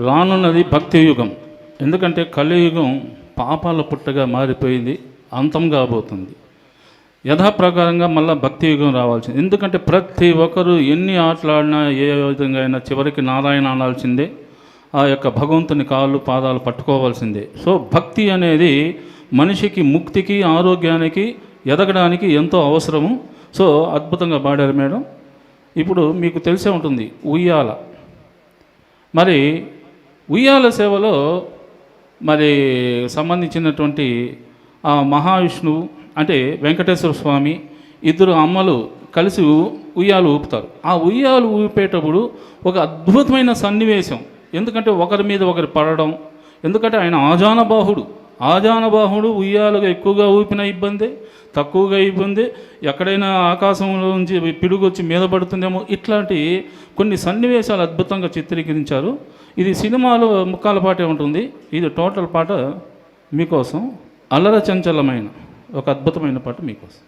రానున్నది భక్తి యుగం. ఎందుకంటే కలియుగం పాపాల పుట్టగా మారిపోయింది, అంతం కాబోతుంది. యథాప్రకారంగా మళ్ళీ భక్తి యుగం రావాల్సింది. ఎందుకంటే ప్రతి ఒక్కరూ ఎన్ని ఆటలాడినా ఏ విధంగా అయినా చివరికి నారాయణ అనాల్సిందే, ఆ యొక్క భగవంతుని కాళ్ళు పాదాలు పట్టుకోవాల్సిందే. సో భక్తి అనేది మనిషికి ముక్తికి ఆరోగ్యానికి ఎదగడానికి ఎంతో అవసరము. సో అద్భుతంగా పాడారు మేడం. ఇప్పుడు మీకు తెలిసే ఉంటుంది ఉయ్యాల. మరి ఉయ్యాల సేవలో మరి సంబంధించినటువంటి ఆ మహావిష్ణువు అంటే వెంకటేశ్వర స్వామి ఇద్దరు అమ్మలు కలిసి ఉయ్యాలు ఊపుతారు. ఆ ఉయ్యాలు ఊపేటప్పుడు ఒక అద్భుతమైన సన్నివేశం. ఎందుకంటే ఒకరి మీద ఒకరు పడడం. ఎందుకంటే ఆయన ఆజానబాహుడు ఉయ్యాలుగా ఎక్కువగా ఊపిన ఇబ్బంది, తక్కువగా ఇబ్బంది, ఎక్కడైనా ఆకాశంలో నుంచి పిడుగొచ్చి మీద పడుతుందేమో, ఇట్లాంటి కొన్ని సన్నివేశాలు అద్భుతంగా చిత్రీకరించారు. ఇది సినిమాలో ముక్కాల పాటే ఉంటుంది. ఇది టోటల్ పాట మీకోసం, అల్లర చంచలమైన ఒక అద్భుతమైన పాట మీకోసం.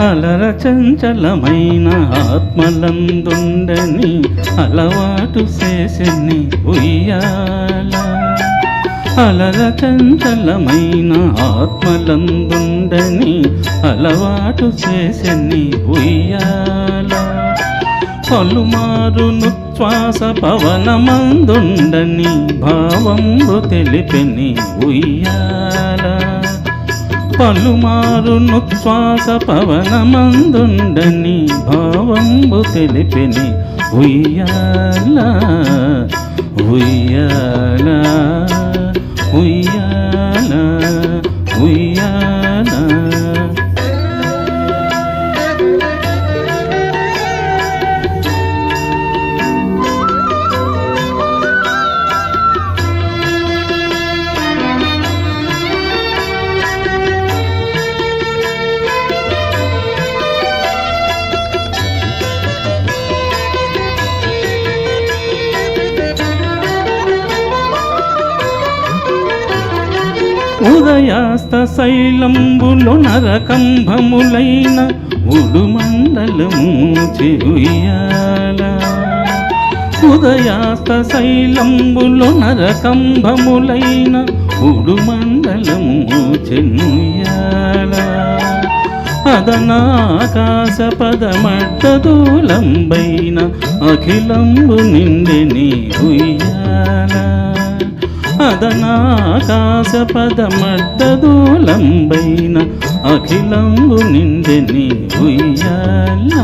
అలర చంచలమైన ఆత్మలందుండని అలవాటు చేసెని ఉయ్యాల. అలర చంచలమైన ఆత్మలందుండని అలవాటు చేసెని ఉయ్యాల. పలుమారును శ్వాస పవనమందుండని భావంబు తెలిపెని ఉయ్యాల. పలుమారును శ్వాస పవనమందుండని భావంబు తెలిపెని ఉయ్యాల. ఉయ్యాల ఉయ్యాల ఉయ్యాల. ఉదయాస్త శైలంబులు నరకంభములైన ఉడుమండలము చెయ్యాల. ఉదయాస్త శైలంబులు నరకంభములైన ఉడుమండలము చెయ్యాల. అదనాకాశ పదమడ్డదూలంబైన అఖిలంబు నిండెని ఉయ్యాల. అదనాకాశ పదమడ్డదూలంబైన అఖిలంబు నిండెని ఉయ్యాల.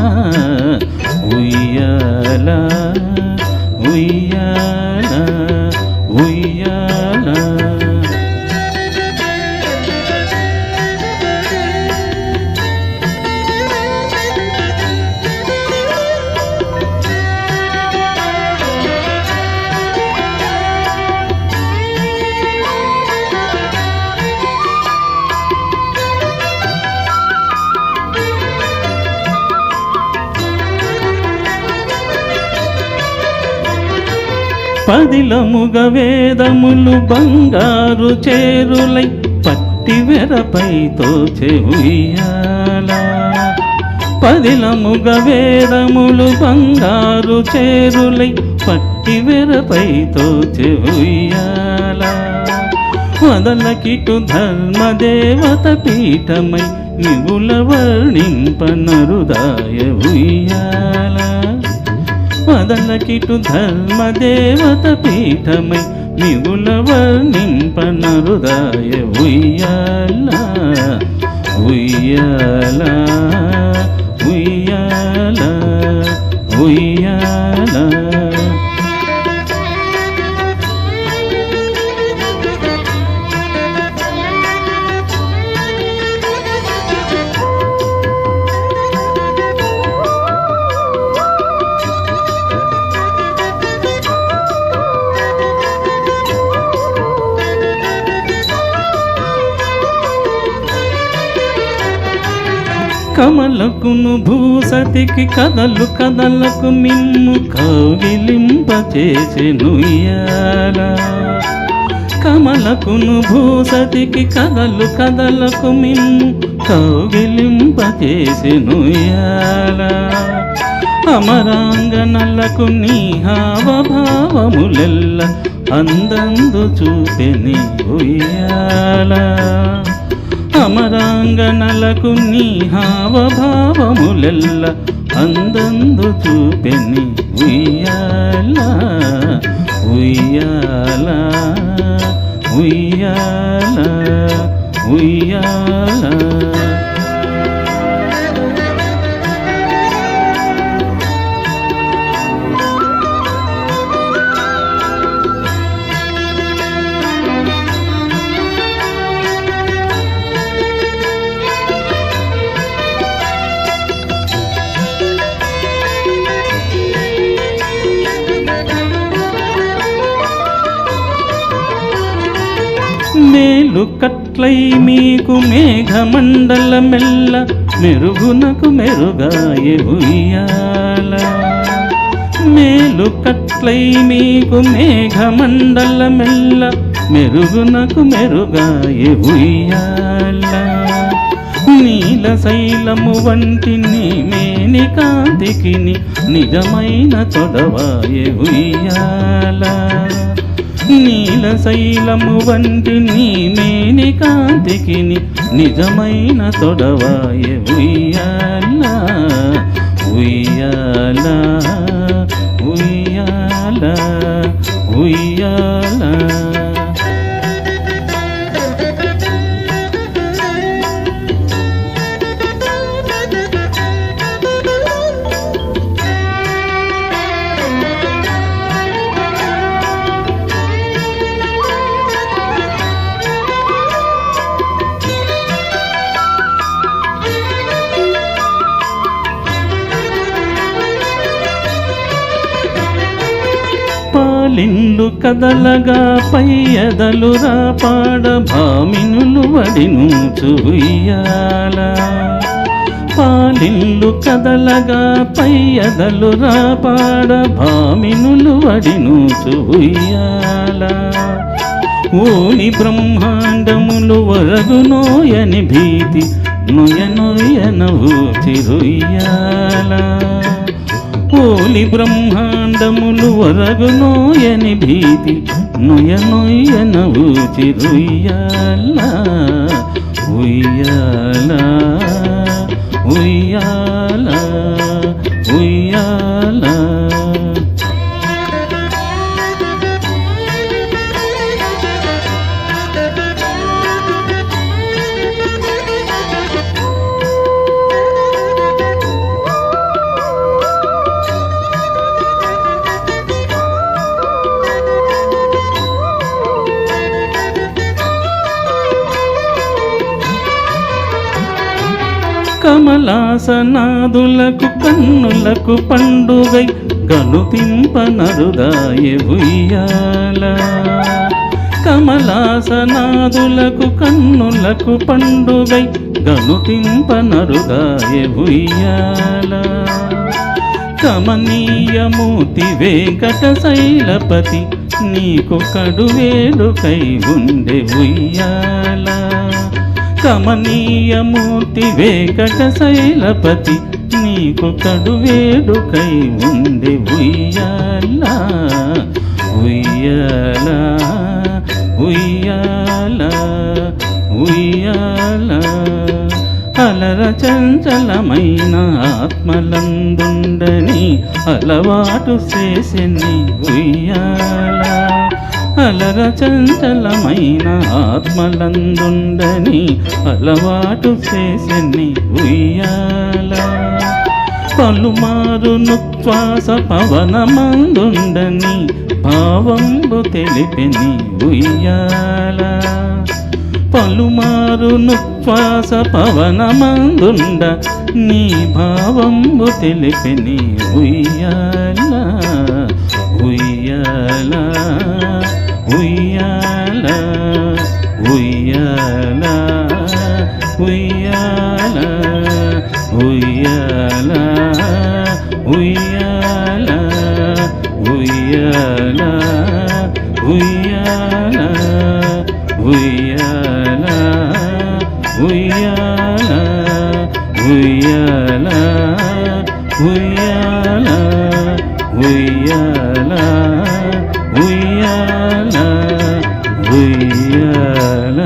ఉయ్యాల ఉయ్యాల ఉయ్యాల. పదిలముగ వేదములు బంగారు చేరులై పట్టి వెరపైతో చెయ్యాల. పదిలముగ వేదములు బంగారు చేరులై పట్టి వెరపైతో చెయ్యాల. వదలకిటు ధర్మదేవత పీఠమై నిగుల వర్ణింపనరుదాయ ఉయ్యాల. వదలకిటు ధర్మదేవత పీఠమై మిగుల వర్ణింపనరుదాయ ఉయ్యాల. ఉయ్యాల ఉయ్యాల ఉయ్యాల. కమలకును భూసతికి కదలు కదలకు మిమ్ము కౌగిలింపచేసెను ఉయ్యాల. కమలకును భూసతికి కదలు కదలకు మిమ్ము కౌగిలింపచేసెను ఉయ్యాల. అమరాంగనలకు నీ హావభావములెల్ల అందందు చూపెని ఉయ్యాల. అమరాంగనలకు నీ హావభావములెల్ల అందందు చూపెని ఉయ్యాల. ఉయ్యాల ఉయ్యాల ఉయ్యాల. మేలు కట్లై మీకు మేఘమండలమెల్ల మెరుగునకు మెరుగాయె ఉయ్యాల. మేలు కట్లై మీకు మేఘమండలమెల్ల మెరుగునకు మెరుగాయె ఉయ్యాల. నీల శైలము వంటి నీ మేని కాంతికి నిజమైన తొడవాయె ఉయ్యాల. నీల శైలము వంటి నీ మేని కాంతికి నిజమైన తొడవాయె ఉయ్యాల. ఉయ్యాల ఉయ్యాల ఉయ్యాల. పాలిండు కదలగా పయ్యదలురా పాడ భామినులు వడినూచు ఉయ్యాల. పాలిండు కదలగా పయ్యదలురా పాడ భామినులు వడినూచు ఉయ్యాల. ఓని బ్రహ్మాండములు వరగునోయని భీతి నొయ నొయన ఊచిరుయ్యాల. ఓలి బ్రహ్మాండములు వరగునోయని భీతి నొయ నొయన ఊచిరుయ్యాల. ఉయ్యాల ఉయ్యాల ఉయ్యాల. కమలాసనాదులకు కన్నులకు పండుగై గనుతింపనరుదాయె ఉయ్యాల. కమలాసనాదులకు కన్నులకు పండుగై గనుతింపనరుదాయె ఉయ్యాల. కమనీయమూర్తి వెంకటశైలపతి నీకు కడువేడుకై ఉండే ఉయ్యాల. కమనీయమూర్తి వెంకటశైలపతి నీకు కడువేడుకై ఉండే ఉయ్యాల. ఉయ్యాల ఉయ్యాల ఉయ్యాల. అలర చంచలమైన ఆత్మలందుండని అలవాటు చేసెని ఉయ్యాల. అలర చంచలమైన ఆత్మలందుండని అలవాటు చేసెని ఉయ్యాల. పలుమారు నుశ్వాస పవనమందుండని భావంబు తెలిపెని ఉయ్యాల. పలుమారు నుశ్వాస పవనమందుండ నీ భావంబు తెలిపెని ఉయ్యాల. ఉయ్యాల ఉయ్యాల ఉయ్యాల ఉయ్యాల ఉయ్యాల ఉయ్యాల ఉయ్యాల ఉయ్యాల ఉయ్యాల